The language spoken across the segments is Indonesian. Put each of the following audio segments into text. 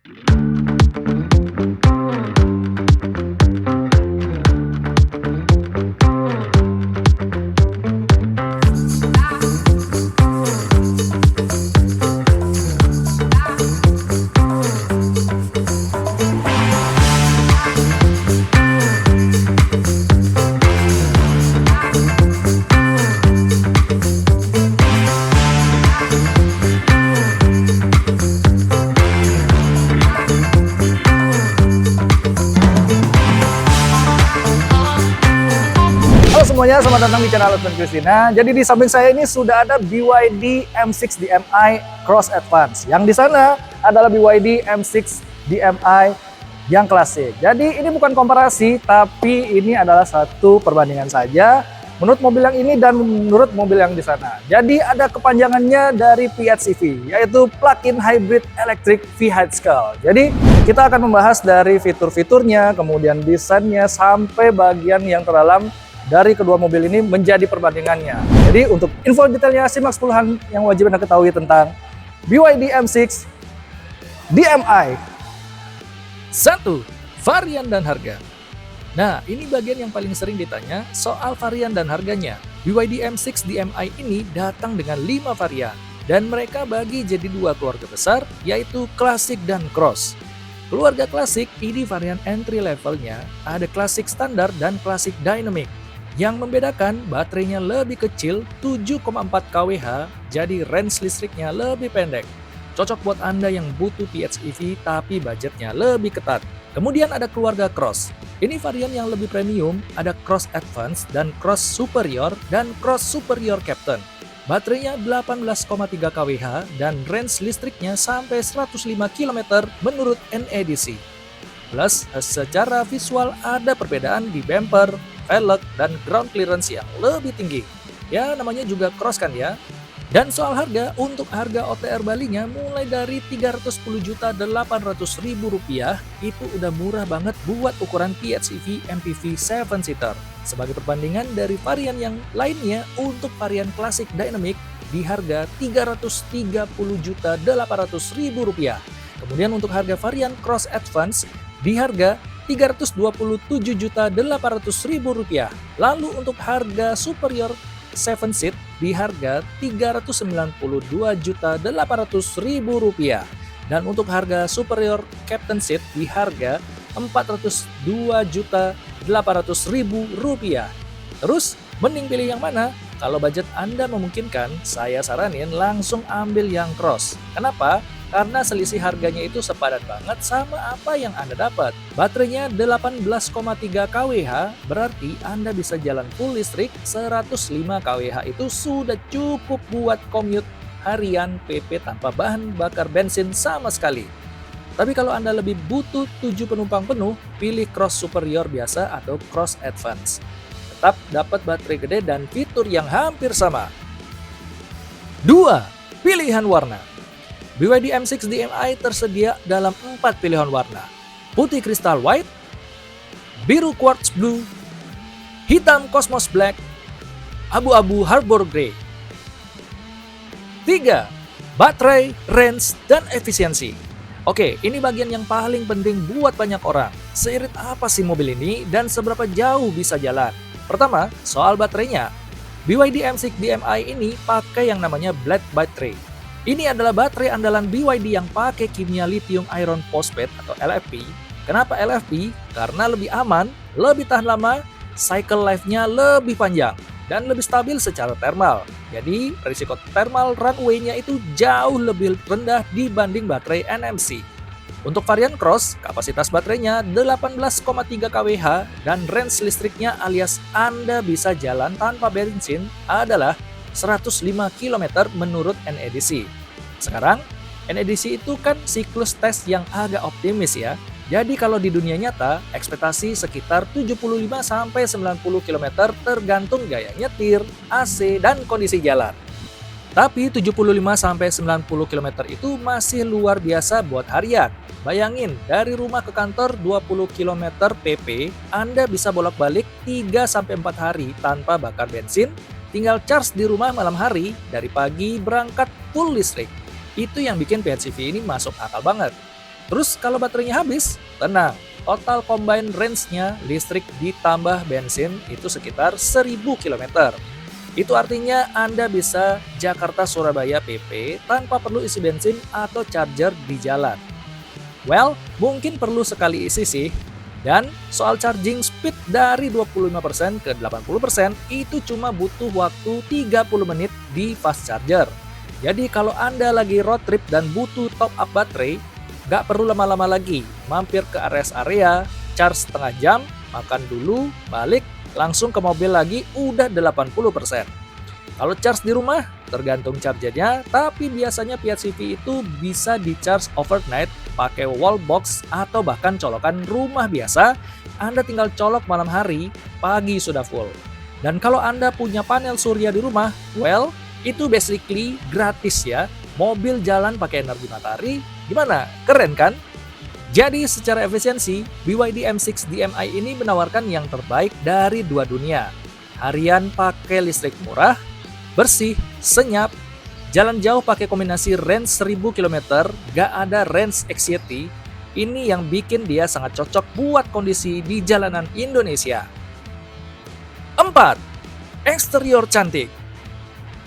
Halo semuanya, selamat datang di channel Lutfi Christina. Jadi di samping saya ini sudah ada BYD M6 DMi Cross Advance. Yang di sana adalah BYD M6 DMi yang klasik. Jadi ini bukan komparasi, tapi ini adalah satu perbandingan saja menurut mobil yang ini dan menurut mobil yang di sana. Jadi ada kepanjangannya dari PHEV, yaitu Plug-in Hybrid Electric Vehicle. Jadi kita akan membahas dari fitur-fiturnya, kemudian desainnya, sampai bagian yang terdalam dari kedua mobil ini menjadi perbandingannya. Jadi untuk info detailnya simak 10 yang wajib Anda ketahui tentang BYD M6 DMi. 1. Varian dan harga. Nah, ini bagian yang paling sering ditanya soal varian dan harganya. BYD M6 DMi ini datang dengan 5 varian dan mereka bagi jadi 2 keluarga besar, yaitu klasik dan cross. Keluarga klasik ini varian entry levelnya ada klasik standar dan klasik dynamic. Yang membedakan baterainya lebih kecil 7,4 kWh, jadi range listriknya lebih pendek. Cocok buat Anda yang butuh PHEV tapi budgetnya lebih ketat. Kemudian ada keluarga Cross. Ini varian yang lebih premium, ada Cross Advance dan Cross Superior dan Cross Superior Captain. Baterainya 18,3 kWh dan range listriknya sampai 105 km menurut NEDC. Plus, secara visual ada perbedaan di bumper, velg, dan ground clearance yang lebih tinggi. Ya, namanya juga cross kan ya. Dan soal harga, untuk harga OTR Balinya mulai dari Rp370.800.000 itu udah murah banget buat ukuran PHEV MPV 7-seater. Sebagai perbandingan dari varian yang lainnya, untuk varian klasik dynamic di harga Rp330.800.000. Kemudian untuk harga varian Cross Advance di harga Rp327.800.000. Lalu untuk harga Superior 7 Seat di harga Rp392.800.000. Dan untuk harga Superior Captain Seat di harga Rp402.800.000. Terus, mending pilih yang mana? Kalau budget Anda memungkinkan, saya saranin langsung ambil yang cross. Kenapa? Karena selisih harganya itu sepadan banget sama apa yang Anda dapat. Baterainya 18,3 kWh, berarti Anda bisa jalan full listrik 105 kWh itu sudah cukup buat commute harian PP tanpa bahan bakar bensin sama sekali. Tapi kalau Anda lebih butuh 7 penumpang penuh, pilih Cross Superior biasa atau Cross Advance. Tetap dapat baterai gede dan fitur yang hampir sama. 2. Pilihan warna. BYD M6 DMi tersedia dalam 4 pilihan warna. Putih Crystal White, biru Quartz Blue, hitam Cosmos Black, abu-abu Harbor Grey. 3. Baterai, range, dan efisiensi. Oke, ini bagian yang paling penting buat banyak orang. Seirit apa sih mobil ini dan seberapa jauh bisa jalan? Pertama, soal baterainya. BYD M6 DMi ini pakai yang namanya Black Battery. Ini adalah baterai andalan BYD yang pakai kimia lithium iron phosphate atau LFP. Kenapa LFP? Karena lebih aman, lebih tahan lama, cycle life-nya lebih panjang, dan lebih stabil secara thermal. Jadi, risiko thermal runway-nya itu jauh lebih rendah dibanding baterai NMC. Untuk varian Cross, kapasitas baterainya 18,3 kWh dan range listriknya alias Anda bisa jalan tanpa bensin adalah 105 km menurut NEDC. Sekarang, NEDC itu kan siklus tes yang agak optimis ya. Jadi kalau di dunia nyata, ekspektasi sekitar 75-90 km tergantung gaya nyetir, AC, dan kondisi jalan. Tapi 75-90 km itu masih luar biasa buat harian. Bayangin, dari rumah ke kantor 20 km PP, Anda bisa bolak-balik 3-4 hari tanpa bakar bensin, tinggal charge di rumah malam hari, dari pagi berangkat full listrik. Itu yang bikin PHEV ini masuk akal banget. Terus kalau baterainya habis, tenang, total combine range-nya listrik ditambah bensin itu sekitar 1000 km. Itu artinya Anda bisa Jakarta-Surabaya PP tanpa perlu isi bensin atau charger di jalan. Well, mungkin perlu sekali isi sih. Dan soal charging speed dari 25% ke 80% itu cuma butuh waktu 30 menit di fast charger. Jadi kalau Anda lagi road trip dan butuh top up baterai, nggak perlu lama-lama lagi. Mampir ke rest area, charge setengah jam, makan dulu, balik, langsung ke mobil lagi udah 80%. Kalau charge di rumah, tergantung chargernya, tapi biasanya PHEV itu bisa di-charge overnight pakai wall box atau bahkan colokan rumah biasa. Anda tinggal colok malam hari, pagi sudah full. Dan kalau Anda punya panel surya di rumah, well, itu basically gratis ya. Mobil jalan pakai energi matahari, gimana? Keren kan? Jadi secara efisiensi, BYD M6 DMi ini menawarkan yang terbaik dari dua dunia. Harian pakai listrik murah, bersih, senyap, jalan jauh pakai kombinasi range 1000 km, gak ada range anxiety. Ini yang bikin dia sangat cocok buat kondisi di jalanan Indonesia. 4. Eksterior cantik.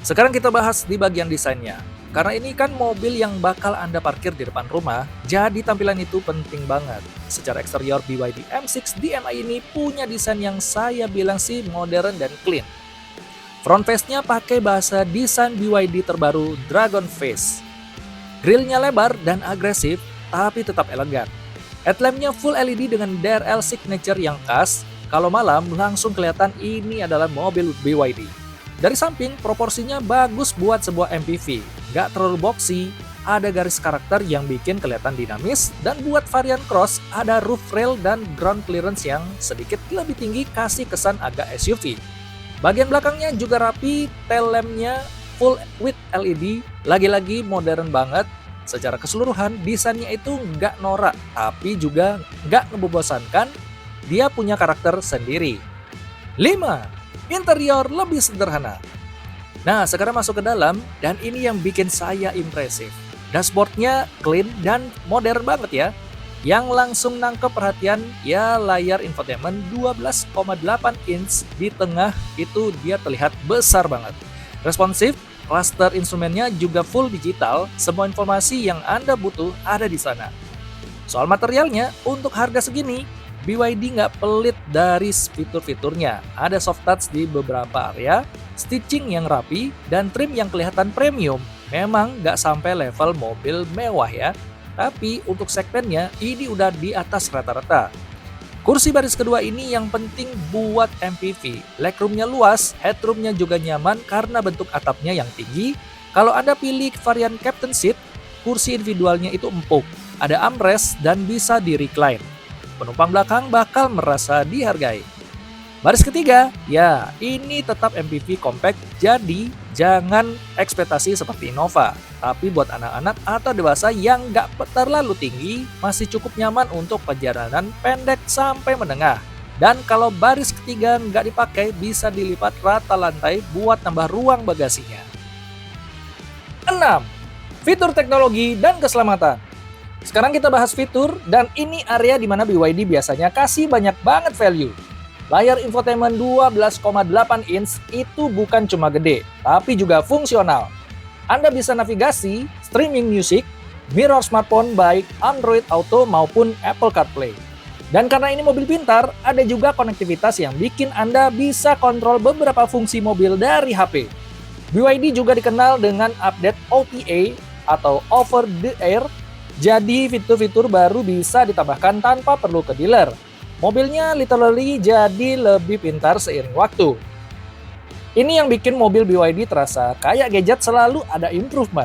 Sekarang kita bahas di bagian desainnya. Karena ini kan mobil yang bakal Anda parkir di depan rumah, jadi tampilan itu penting banget. Secara eksterior, BYD M6 DMi ini punya desain yang saya bilang sih modern dan clean. Front face-nya pakai bahasa desain BYD terbaru Dragon Face. Grillnya lebar dan agresif, tapi tetap elegan. Headlamp-nya full LED dengan DRL signature yang khas. Kalau malam langsung kelihatan ini adalah mobil BYD. Dari samping, proporsinya bagus buat sebuah MPV. Gak terlalu boxy, ada garis karakter yang bikin kelihatan dinamis, dan buat varian cross, ada roof rail dan ground clearance yang sedikit lebih tinggi kasih kesan agak SUV. Bagian belakangnya juga rapi, tail lamp-nya full with LED, lagi-lagi modern banget. Secara keseluruhan, desainnya itu nggak norak, tapi juga nggak ngebobosankan. Dia punya karakter sendiri. 5. Interior lebih sederhana. Nah, sekarang masuk ke dalam, dan ini yang bikin saya impresif. Dashboardnya clean dan modern banget ya. Yang langsung nangkep perhatian ya layar infotainment 12,8 inch di tengah itu dia terlihat besar banget. Responsif, cluster instrumennya juga full digital, semua informasi yang Anda butuh ada di sana. Soal materialnya, untuk harga segini, BYD nggak pelit dari fitur-fiturnya. Ada soft touch di beberapa area, stitching yang rapi, dan trim yang kelihatan premium. Memang nggak sampai level mobil mewah ya. Tapi untuk segmennya ini udah di atas rata-rata. Kursi baris kedua ini yang penting buat MPV. Legroomnya luas, headroomnya juga nyaman karena bentuk atapnya yang tinggi. Kalau Anda pilih varian Captain Seat, kursi individualnya itu empuk. Ada armrest dan bisa di recline. Penumpang belakang bakal merasa dihargai. Baris ketiga, ya ini tetap MPV compact, jadi jangan ekspektasi seperti Innova. Tapi buat anak-anak atau dewasa yang nggak terlalu tinggi, masih cukup nyaman untuk perjalanan pendek sampai menengah. Dan kalau baris ketiga nggak dipakai, bisa dilipat rata lantai buat nambah ruang bagasinya. 6. Fitur teknologi dan keselamatan. Sekarang kita bahas fitur, dan ini area di mana BYD biasanya kasih banyak banget value. Layar infotainment 12,8 inch itu bukan cuma gede, tapi juga fungsional. Anda bisa navigasi, streaming music, mirror smartphone baik Android Auto maupun Apple CarPlay. Dan karena ini mobil pintar, ada juga konektivitas yang bikin Anda bisa kontrol beberapa fungsi mobil dari HP. BYD juga dikenal dengan update OTA atau Over the Air, jadi fitur-fitur baru bisa ditambahkan tanpa perlu ke dealer. Mobilnya literally jadi lebih pintar seiring waktu. Ini yang bikin mobil BYD terasa kayak gadget selalu ada improvement.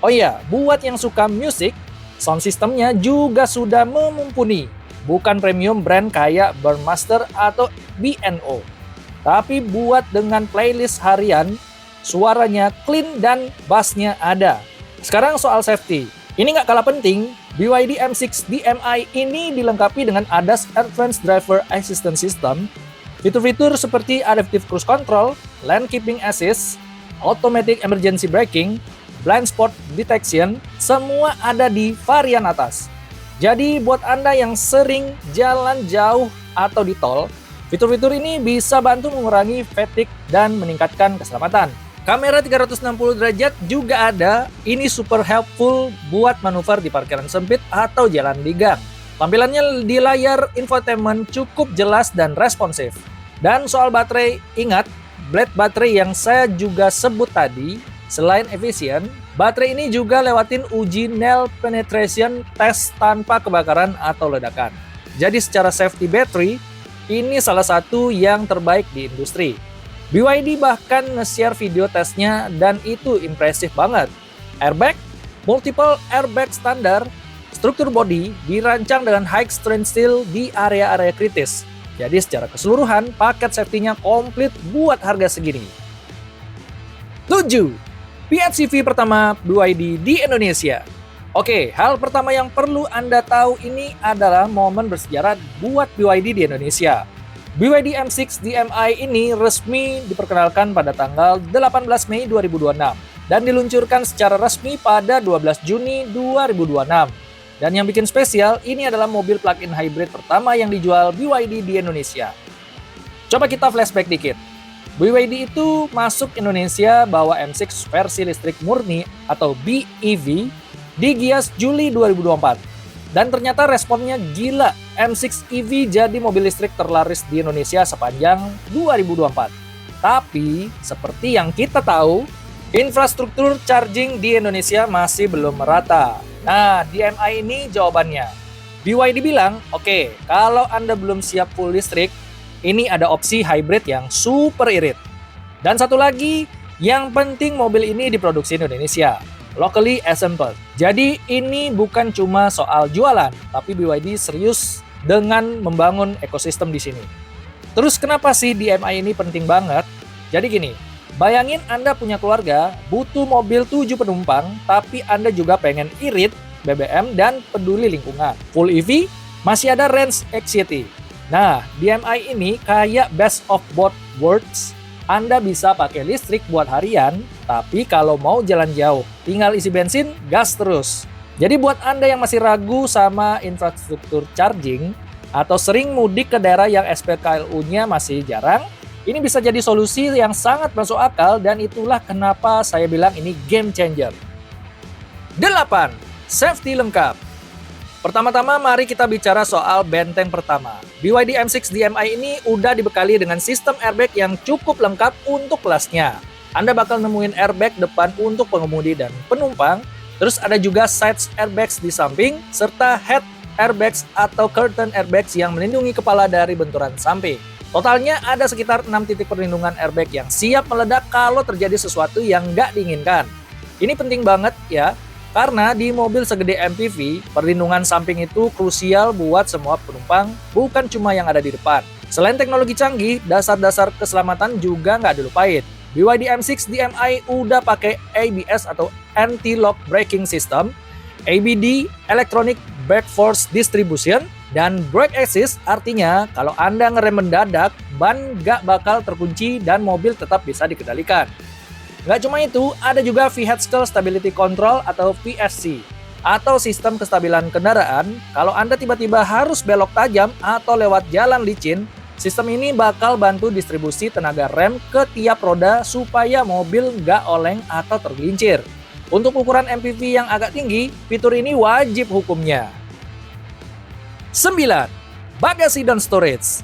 Oh iya, buat yang suka musik, sound systemnya juga sudah mumpuni. Bukan premium brand kayak Burmester atau B&O. Tapi buat dengan playlist harian, suaranya clean dan bassnya ada. Sekarang soal safety. Ini nggak kalah penting, BYD M6 DMi ini dilengkapi dengan ADAS Advanced Driver Assistance System. Fitur-fitur seperti Adaptive Cruise Control, Lane Keeping Assist, Automatic Emergency Braking, Blind Spot Detection, semua ada di varian atas. Jadi buat Anda yang sering jalan jauh atau di tol, fitur-fitur ini bisa bantu mengurangi fatigue dan meningkatkan keselamatan. Kamera 360 derajat juga ada, ini super helpful buat manuver di parkiran sempit atau jalan di gang. Tampilannya di layar infotainment cukup jelas dan responsif. Dan soal baterai, ingat, blade baterai yang saya juga sebut tadi, selain efisien, baterai ini juga lewatin uji nail penetration test tanpa kebakaran atau ledakan. Jadi secara safety battery, ini salah satu yang terbaik di industri. BYD bahkan nge-share video tesnya dan itu impresif banget. Airbag, multiple airbag standar, struktur body dirancang dengan high strength steel di area-area kritis. Jadi secara keseluruhan, paket safety-nya komplit buat harga segini. 7. PHEV pertama BYD di Indonesia. Oke, hal pertama yang perlu Anda tahu ini adalah momen bersejarah buat BYD di Indonesia. BYD M6 DMi ini resmi diperkenalkan pada tanggal 18 Mei 2026 dan diluncurkan secara resmi pada 12 Juni 2026. Dan yang bikin spesial, ini adalah mobil plug-in hybrid pertama yang dijual BYD di Indonesia. Coba kita flashback dikit. BYD itu masuk Indonesia bawa M6 versi listrik murni atau BEV di Gias Juli 2024. Dan ternyata responnya gila, M6 EV jadi mobil listrik terlaris di Indonesia sepanjang 2024. Tapi, seperti yang kita tahu, infrastruktur charging di Indonesia masih belum merata. Nah, DMi ini jawabannya. BYD bilang, oke, kalau Anda belum siap full listrik, ini ada opsi hybrid yang super irit. Dan satu lagi, yang penting mobil ini diproduksi di Indonesia, locally assembled. Jadi ini bukan cuma soal jualan, tapi BYD serius dengan membangun ekosistem di sini. Terus kenapa sih DMi ini penting banget? Jadi gini, bayangin Anda punya keluarga, butuh mobil 7 penumpang, tapi Anda juga pengen irit, BBM, dan peduli lingkungan. Full EV, masih ada range anxiety. Nah, DMi ini kayak best of both worlds. Anda bisa pakai listrik buat harian, tapi kalau mau jalan jauh, tinggal isi bensin, gas terus. Jadi buat Anda yang masih ragu sama infrastruktur charging, atau sering mudik ke daerah yang SPKLU-nya masih jarang, ini bisa jadi solusi yang sangat masuk akal dan itulah kenapa saya bilang ini game changer. 8. Safety lengkap. Pertama-tama mari kita bicara soal benteng pertama. BYD M6 DMi ini udah dibekali dengan sistem airbag yang cukup lengkap untuk kelasnya. Anda bakal nemuin airbag depan untuk pengemudi dan penumpang, terus ada juga side airbags di samping, serta head airbags atau curtain airbags yang melindungi kepala dari benturan samping. Totalnya ada sekitar 6 titik perlindungan airbag yang siap meledak kalau terjadi sesuatu yang nggak diinginkan. Ini penting banget ya, karena di mobil segede MPV, perlindungan samping itu krusial buat semua penumpang, bukan cuma yang ada di depan. Selain teknologi canggih, dasar-dasar keselamatan juga nggak dilupain. BYD M6 DMi udah pakai ABS atau Anti-Lock Braking System, ABD Electronic Brake Force Distribution, dan brake assist artinya kalau Anda ngerem mendadak, ban gak bakal terkunci dan mobil tetap bisa dikendalikan. Gak cuma itu, ada juga Vehicle Stability Control atau VSC, atau sistem kestabilan kendaraan. Kalau Anda tiba-tiba harus belok tajam atau lewat jalan licin, sistem ini bakal bantu distribusi tenaga rem ke tiap roda supaya mobil gak oleng atau tergelincir. Untuk ukuran MPV yang agak tinggi, fitur ini wajib hukumnya. 9. Bagasi dan storage.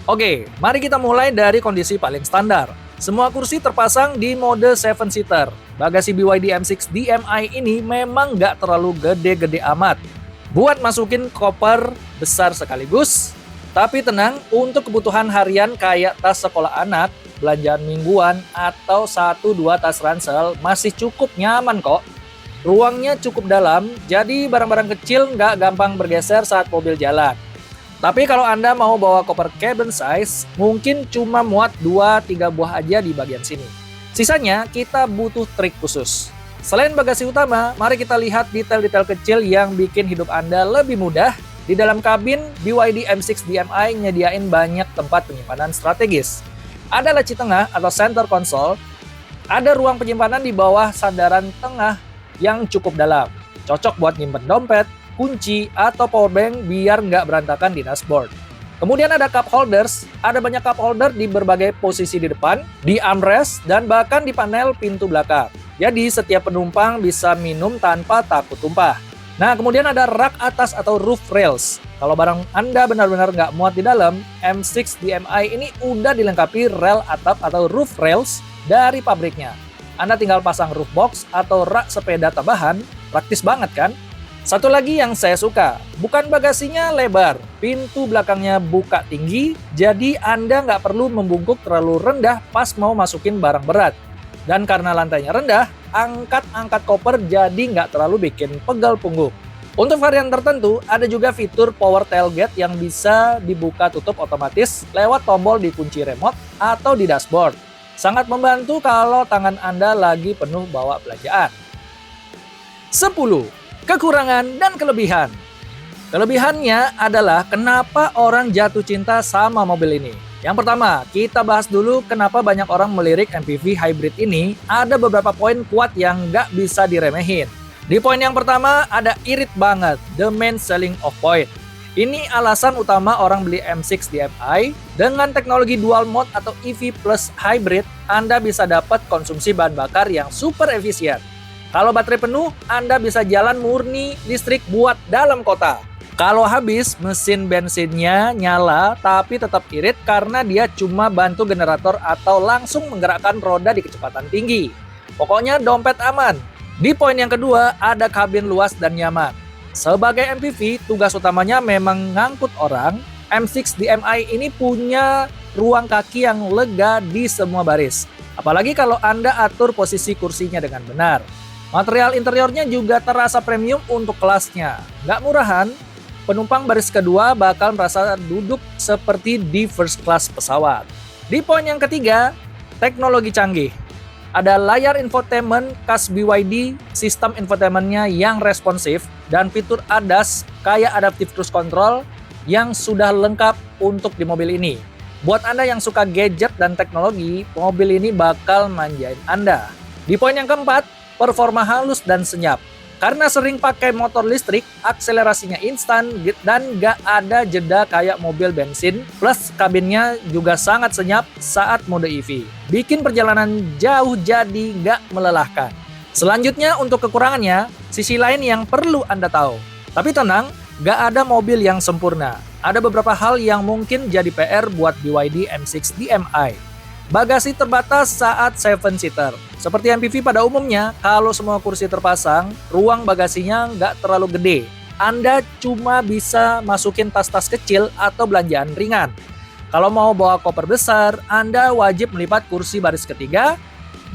Oke, mari kita mulai dari kondisi paling standar. Semua kursi terpasang di mode 7-seater. Bagasi BYD M6 DMi ini memang nggak terlalu gede-gede amat. Buat masukin koper besar sekaligus. Tapi tenang, untuk kebutuhan harian kayak tas sekolah anak, belanjaan mingguan, atau 1-2 tas ransel masih cukup nyaman kok. Ruangnya cukup dalam, jadi barang-barang kecil nggak gampang bergeser saat mobil jalan. Tapi kalau Anda mau bawa koper cabin size, mungkin cuma muat 2-3 buah aja di bagian sini. Sisanya kita butuh trik khusus. Selain bagasi utama, mari kita lihat detail-detail kecil yang bikin hidup Anda lebih mudah. Di dalam kabin, BYD M6 DMi nyediain banyak tempat penyimpanan strategis. Ada laci tengah atau center console, ada ruang penyimpanan di bawah sandaran tengah yang cukup dalam. Cocok buat nyimpen dompet, kunci, atau powerbank biar nggak berantakan di dashboard. Kemudian ada cup holders, ada banyak cup holder di berbagai posisi di depan, di armrest, dan bahkan di panel pintu belakang. Jadi setiap penumpang bisa minum tanpa takut tumpah. Nah, kemudian ada rak atas atau roof rails. Kalau barang Anda benar-benar nggak muat di dalam, M6 DMi ini udah dilengkapi rel atap atau roof rails dari pabriknya. Anda tinggal pasang roof box atau rak sepeda tambahan, praktis banget kan? Satu lagi yang saya suka, bukan bagasinya lebar, pintu belakangnya buka tinggi, jadi Anda nggak perlu membungkuk terlalu rendah pas mau masukin barang berat. Dan karena lantainya rendah, angkat-angkat koper jadi nggak terlalu bikin pegal punggung. Untuk varian tertentu, ada juga fitur power tailgate yang bisa dibuka tutup otomatis lewat tombol di kunci remote atau di dashboard. Sangat membantu kalau tangan Anda lagi penuh bawa belanjaan. 10. Kekurangan dan kelebihan. Kelebihannya adalah kenapa orang jatuh cinta sama mobil ini. Yang pertama, kita bahas dulu kenapa banyak orang melirik MPV hybrid ini. Ada beberapa poin kuat yang nggak bisa diremehin. Di poin yang pertama, ada irit banget, the main selling of point. Ini alasan utama orang beli M6 DMi. Dengan teknologi dual mode atau EV plus hybrid, Anda bisa dapat konsumsi bahan bakar yang super efisien. Kalau baterai penuh, Anda bisa jalan murni listrik buat dalam kota. Kalau habis, mesin bensinnya nyala tapi tetap irit karena dia cuma bantu generator atau langsung menggerakkan roda di kecepatan tinggi. Pokoknya dompet aman. Di poin yang kedua, ada kabin luas dan nyaman. Sebagai MPV, tugas utamanya memang ngangkut orang. M6 DMi ini punya ruang kaki yang lega di semua baris. Apalagi kalau Anda atur posisi kursinya dengan benar. Material interiornya juga terasa premium untuk kelasnya. Nggak murahan, penumpang baris kedua bakal merasa duduk seperti di first class pesawat. Di poin yang ketiga, teknologi canggih. Ada layar infotainment khas BYD, sistem infotainmentnya yang responsif, dan fitur ADAS kayak Adaptive Cruise Control yang sudah lengkap untuk di mobil ini. Buat Anda yang suka gadget dan teknologi, mobil ini bakal manjain Anda. Di poin yang keempat, performa halus dan senyap. Karena sering pakai motor listrik, akselerasinya instan dan gak ada jeda kayak mobil bensin, plus kabinnya juga sangat senyap saat mode EV. Bikin perjalanan jauh jadi gak melelahkan. Selanjutnya untuk kekurangannya, sisi lain yang perlu Anda tahu. Tapi tenang, gak ada mobil yang sempurna. Ada beberapa hal yang mungkin jadi PR buat BYD M6 DMi. Bagasi terbatas saat 7-seater. Seperti MPV pada umumnya, kalau semua kursi terpasang, ruang bagasinya nggak terlalu gede. Anda cuma bisa masukin tas-tas kecil atau belanjaan ringan. Kalau mau bawa koper besar, Anda wajib melipat kursi baris ketiga.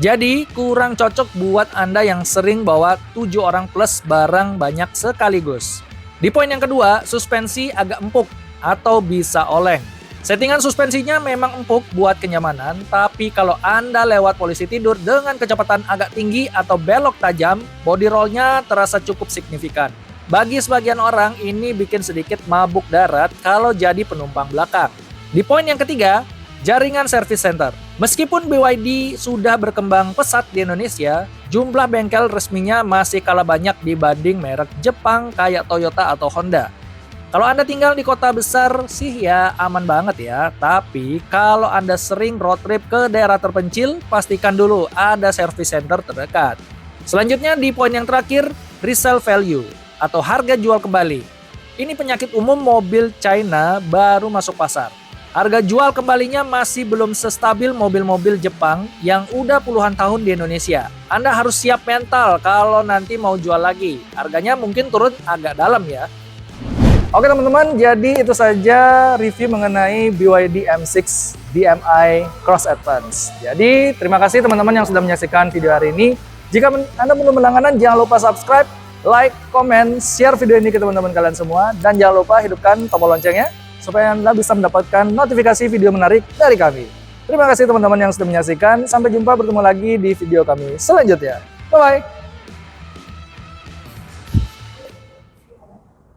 Jadi kurang cocok buat Anda yang sering bawa 7 orang plus barang banyak sekaligus. Di poin yang kedua, suspensi agak empuk atau bisa oleng. Settingan suspensinya memang empuk buat kenyamanan, tapi kalau Anda lewat polisi tidur dengan kecepatan agak tinggi atau belok tajam, body roll-nya terasa cukup signifikan. Bagi sebagian orang, ini bikin sedikit mabuk darat kalau jadi penumpang belakang. Di poin yang ketiga, jaringan service center. Meskipun BYD sudah berkembang pesat di Indonesia, jumlah bengkel resminya masih kalah banyak dibanding merek Jepang kayak Toyota atau Honda. Kalau Anda tinggal di kota besar sih ya aman banget ya. Tapi kalau Anda sering road trip ke daerah terpencil, pastikan dulu ada service center terdekat. Selanjutnya di poin yang terakhir, resale value atau harga jual kembali. Ini penyakit umum mobil China baru masuk pasar. Harga jual kembalinya masih belum sestabil mobil-mobil Jepang yang udah puluhan tahun di Indonesia. Anda harus siap mental kalau nanti mau jual lagi. Harganya mungkin turun agak dalam ya. Oke teman-teman, jadi itu saja review mengenai BYD M6 DMi Cross Advance. Jadi terima kasih teman-teman yang sudah menyaksikan video hari ini. Jika Anda belum berlangganan, jangan lupa subscribe, like, komen, share video ini ke teman-teman kalian semua. Dan jangan lupa hidupkan tombol loncengnya supaya Anda bisa mendapatkan notifikasi video menarik dari kami. Terima kasih teman-teman yang sudah menyaksikan. Sampai jumpa, bertemu lagi di video kami selanjutnya. Bye-bye.